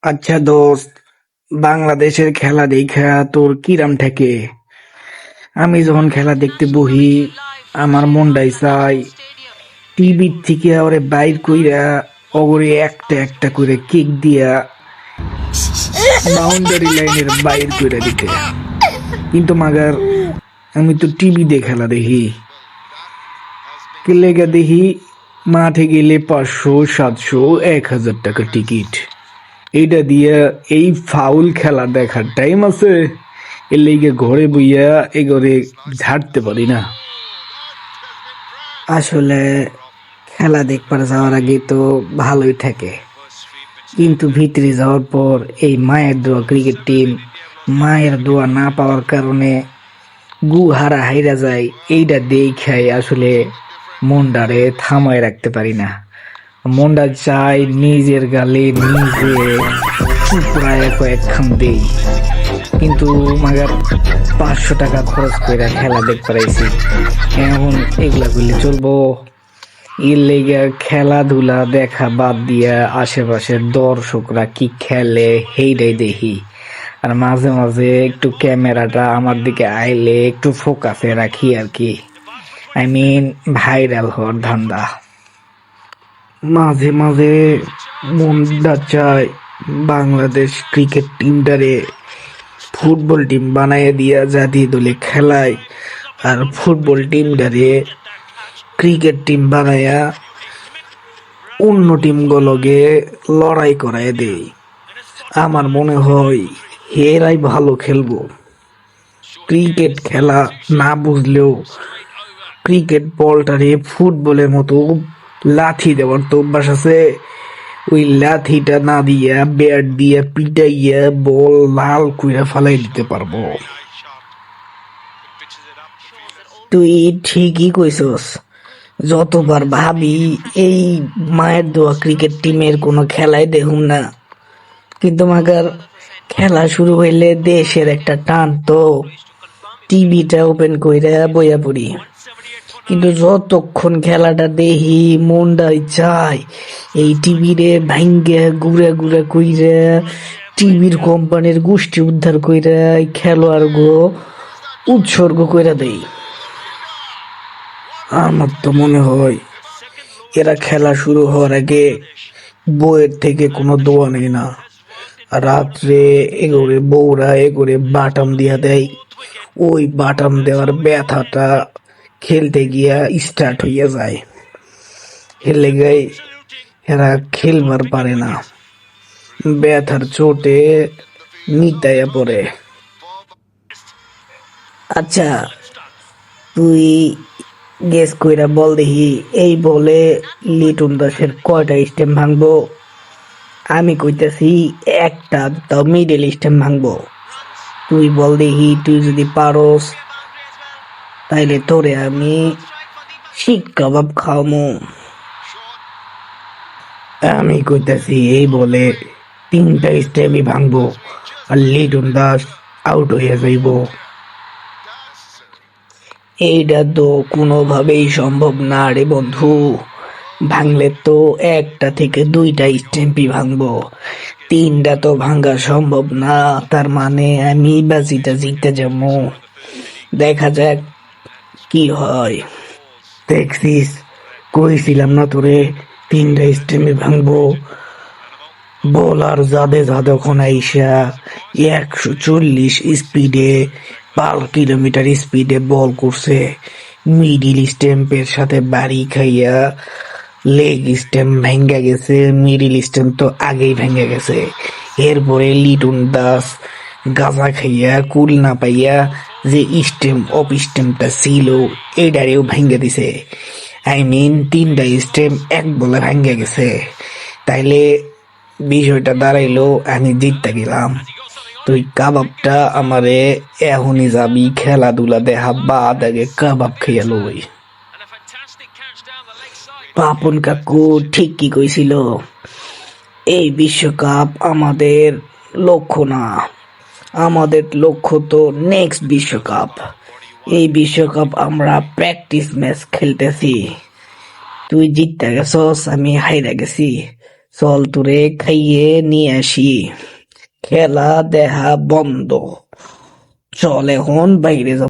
আচ্ছা দোস্ত, বাংলাদেশের খেলা দেখা তোর কিরাম ঠেকে? আমি যখন খেলা দেখতে বহি আমার মনটাই চাই টিভির থেকে ওরে বাইর কইরা অগরে একটা একটা করে কিক দিয়া বাউন্ডারি লাইনের বাইর কইরা দিতে। কিন্তু মাগার আমি তো টিভিতে খেলা দেখি, কে লেগা দেখি মাঠে গেলে 500 700 1000 টাকা টিকিট। এইটা দিয়া এই ফাউল খেলা দেখার টাইম আছে? এর লেগে ঘরে বইয়া এ ঘরে ঝাড়তে পারি না। আসলে খেলা দেখবার যাওয়ার আগে তো ভালোই থাকে, কিন্তু ভিতরে যাওয়ার পর এই মায়ের দোয়া ক্রিকেট টিম মায়ের দোয়া না পাওয়ার কারণে গু হারা হাইরা যায়। এইটা দেখাই আসলে মনটারে থামায় রাখতে পারি না। মনটা চাই নিজের গালে নিজে চুপড়ায় কয়েকখান দেই, কিন্তু মাগার 500 টাকা খরচ করে খেলা দেখতে পাইছি, এখন এগুলা করলে চলবো? এর লেগে খেলাধুলা দেখা বাদ দিয়া আশেপাশের দর্শকরা কি খেলে সেইটাই দেখি। আর মাঝে মাঝে একটু ক্যামেরাটা আমার দিকে আইলে একটু ফোকাসে রাখি আর কি। ভাইরাল হওয়ার ধান্দা। মাঝে মাঝে মনটা চায় বাংলাদেশ ক্রিকেট টিমটারে ফুটবল টিম বানাইয়া দিয়া জাতীয় দলে খেলায়, আর ফুটবল টিমটারে ক্রিকেট টিম বানাইয়া অন্য টিম গুলোকে লড়াই করায় দেয়। আমার মনে হয় এরাই ভালো খেলবো। ক্রিকেট খেলা না বুঝলেও ক্রিকেট বলটারে ফুটবলের মতো লাথি দেওয়ার তো অভ্যাস আছে। ওই লাথিটা না দিয়া ব্যাট দিয়া পিটাইয়া বল লাল কইরা ফালাই দিতে পারবো। তুই ঠিকই কইছস। যতবার ভাবি এই মায়ের দোয়া ক্রিকেট টিমের কোনো খেলাই দেখুম না, কিন্তু মাগার খেলা শুরু হইলে দেশের একটা টান তো টিভিটা ওপেন কইরা বইয়া পড়ি। কিন্তু যতক্ষণ খেলাটা দেখি মনটাই চায় এই টিভিরে ভাঙ্গে ঘুরে ঘুরে কইরা টিভির কোম্পানির গোষ্ঠী উদ্ধার কইরা খেলোয়াড় গো উৎসর্গ কইরা দেই। আমার তো মনে হয় এরা খেলা শুরু হওয়ার আগে বইয়ের থেকে কোনো দোয়া নেই না। রাত্রে এগোরে বউরা এগোরে বাটাম দিয়া দেয়, ওই বাটাম দেওয়ার ব্যথাটা খেলতে গিয়া স্টার্ট হইয়া যায়। এর লেগাই এরা খেলবার পারে না, ব্যথার চোটে মিটাইয়া পড়ে। আচ্ছা, তুই গেস কইরা বল দেখি, এই বলে লিটন দাসের কয়টা স্টেম ভাঙবো? আমি কইতাছি একটা, তাও মিডল স্টেম ভাঙবো। তুই বল দেখি, তুই যদি পারস তাইলে তোরে আমি শিক কাবাব খাওয়ামু। আমি কইতাছি এই বলে 3টা স্টেমই ভাঙবো আর লিটন দাস আউট হইয়া যাইব। এইটা তো কোনোভাবেই সম্ভব না রে বন্ধু। ভাঙলে তো একটা থেকে দুইটা স্টেম্পই ভাঙবো, তিনটা তো ভাঙা সম্ভব না। তার মানে আমি বাজিটা জিতে যাবো। দেখা যাক কি হয়। দেখছিস, কইছিলাম না তোরে 3টা স্টেমই ভাঙবো। বোলার জাদেজা যখন আইসা 140 স্পিডে 5 কিলোমিটার স্পিডে বল করছে, মিডিল স্টেম্পের সাথে বাড়ি খাইয়া লেগ স্টেম্প ভেঙ্গে গেছে, মিডিল স্টেম্প তো আগেই ভেঙে গেছে। এরপরে লিটন দাস গাঁজা খাইয়া কুল না পাইয়া যে স্টেম অফ স্টেমটা ছিল এটারেও ভেঙে দিছে। 3টা স্টেম এক বলে ভেঙে গেছে। তাইলে বিষয়টা দাঁড়াইলো আমি জিততে গেলাম। তুই কাবাবটা আমারে এখনই যাবি খেলাধুলা দেখা বাদ আগে কাবাব খেয়ে লই। পাপন কাকু ঠিক কি কইছিল, এই বিশ্বকাপ আমাদের লক্ষ্য না, আমাদের লক্ষ্য তো নেক্সট বিশ্বকাপ। এই বিশ্বকাপ আমরা প্র্যাকটিস ম্যাচ খেলতেছি। তুই জিততে গেছস, আমি হাইরা গেছি। চল তোরে খাইয়ে নিয়ে আসি, খেলা দেখা বন্ধ, চল এখন বাইরে যাব।